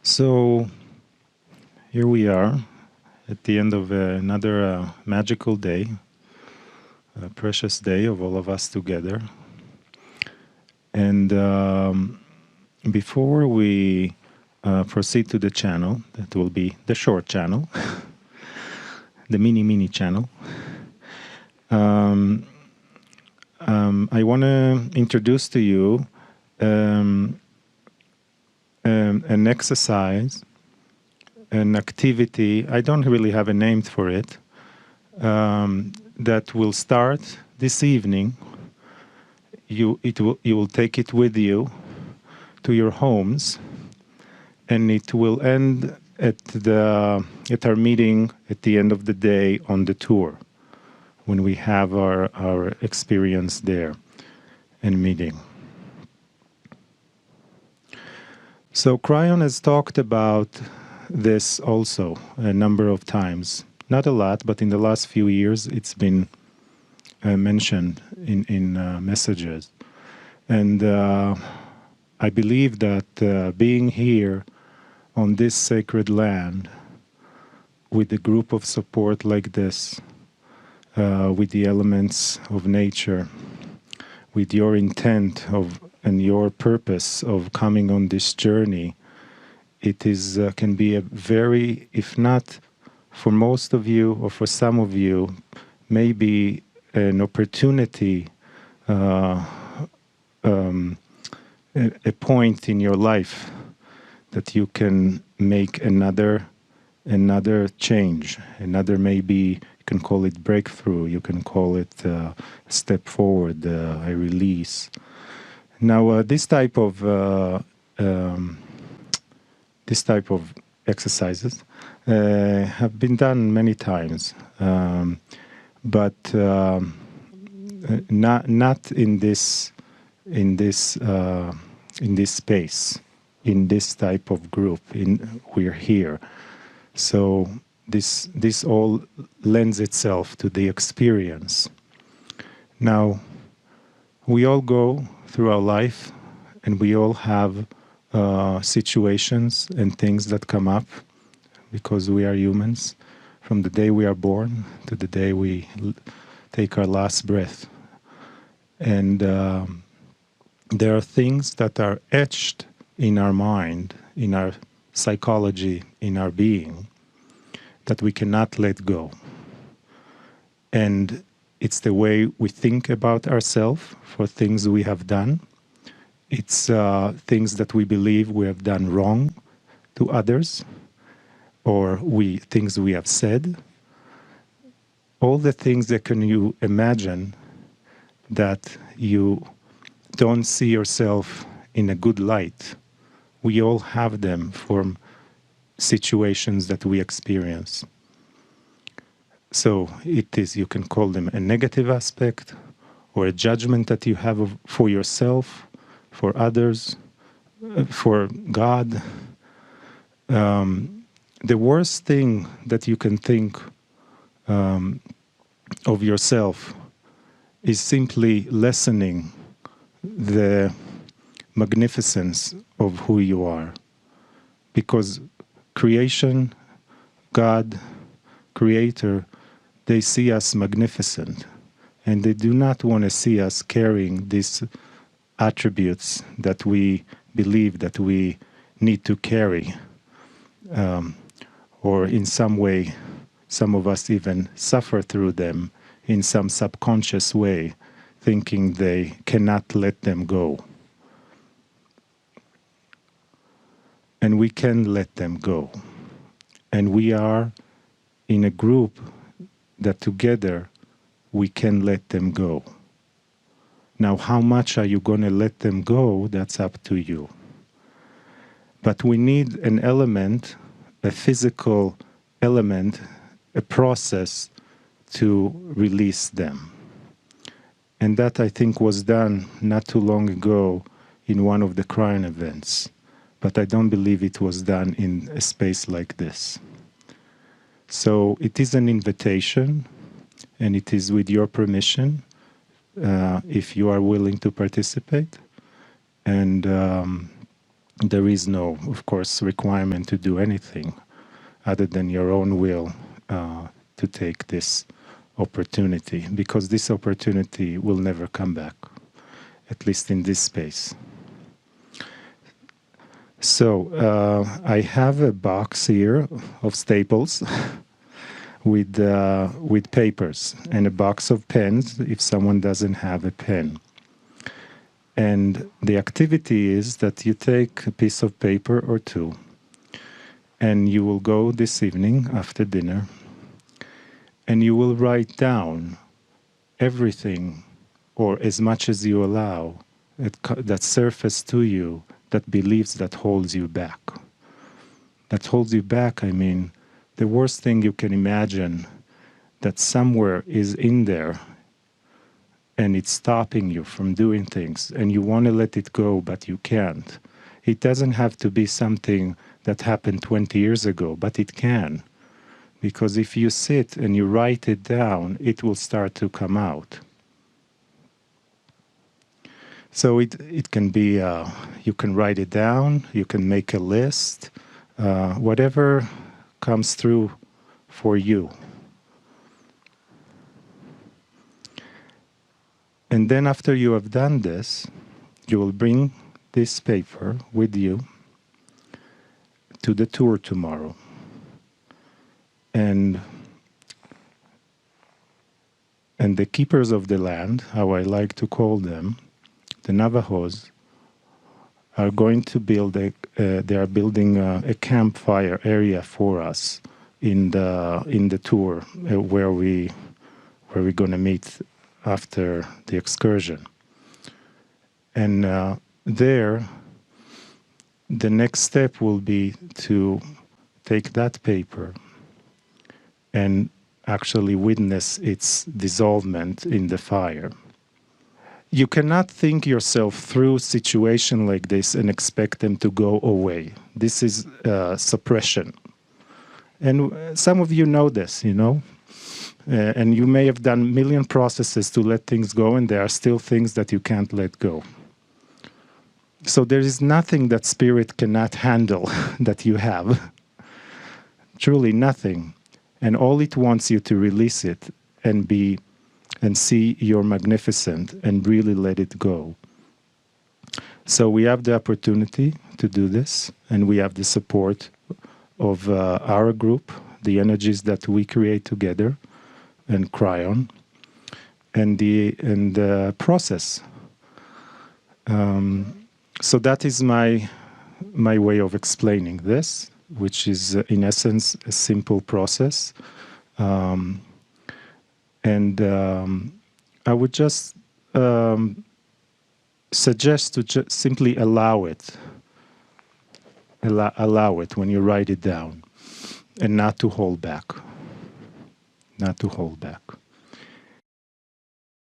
So here we are at the end of another magical day, a precious day of all of us together. And before we proceed to the channel, that will be the short channel, the mini channel, I want to introduce to you an exercise, an activity. I don't really have a name for it, that will start this evening. You will take it with you to your homes, and it will end at our meeting at the end of the day on the tour, when we have our experience there and meeting. So Cryon has talked about this also a number of times. Not a lot, but in the last few years it's been mentioned in messages. And I believe that being here on this sacred land with a group of support like this, with the elements of nature, with your intent and your purpose of coming on this journey, it is can be a very, if not for most of you or for some of you, maybe an opportunity, a point in your life that you can make another change, another, maybe you can call it breakthrough, you can call it a step forward, a release. Now, this type of exercises have been done many times, but not in this space, in this type of group. We're here, so this all lends itself to the experience. Now, we all go through our life, and we all have situations and things that come up because we are humans, from the day we are born to the day we take our last breath. And there are things that are etched in our mind, in our psychology, in our being, that we cannot let go. And it's the way we think about ourselves for things we have done. It's things that we believe we have done wrong to others, or things we have said. All the things that can you imagine that you don't see yourself in a good light. We all have them from situations that we experience. So it is, you can call them a negative aspect, or a judgment that you have for yourself, for others, for God. The worst thing that you can think of yourself is simply lessening the magnificence of who you are. Because creation, God, Creator, they see us magnificent, and they do not want to see us carrying these attributes that we believe that we need to carry, or in some way, some of us even suffer through them in some subconscious way, thinking they cannot let them go. And we can let them go. And we are in a group that together we can let them go. Now, how much are you going to let them go? That's up to you. But we need an element, a physical element, a process to release them. And that, I think, was done not too long ago in one of the Cryon events. But I don't believe it was done in a space like this. So it is an invitation, and it is with your permission, if you are willing to participate. And there is no, of course, requirement to do anything other than your own will to take this opportunity, because this opportunity will never come back, at least in this space. So I have a box here of staples with papers and a box of pens if someone doesn't have a pen. And the activity is that you take a piece of paper or two, and you will go this evening after dinner, and you will write down everything, or as much as you allow, that surface to you, that beliefs that holds you back. That holds you back, I mean, the worst thing you can imagine, that somewhere is in there and it's stopping you from doing things, and you want to let it go, but you can't. It doesn't have to be something that happened 20 years ago, but it can. Because if you sit and you write it down, it will start to come out. So it can be, you can write it down, you can make a list, whatever comes through for you. And then after you have done this, you will bring this paper with you to the tour tomorrow. And the keepers of the land, how I like to call them, the Navajos, are going to build they are building a campfire area for us in the tour where we're going to meet after the excursion. And there, the next step will be to take that paper and actually witness its dissolvement in the fire. You cannot think yourself through a situation like this and expect them to go away. This is suppression. And some of you know this, you know? And you may have done a million processes to let things go, and there are still things that you can't let go. So there is nothing that spirit cannot handle that you have. Truly nothing. And all it wants you to release it and be and see you're magnificent and really let it go. So we have the opportunity to do this, and we have the support of our group, the energies that we create together, and Cryon, and the process. So that is my way of explaining this, which is in essence a simple process. And I would just suggest to simply allow it. Allow it when you write it down, and not to hold back. Not to hold back.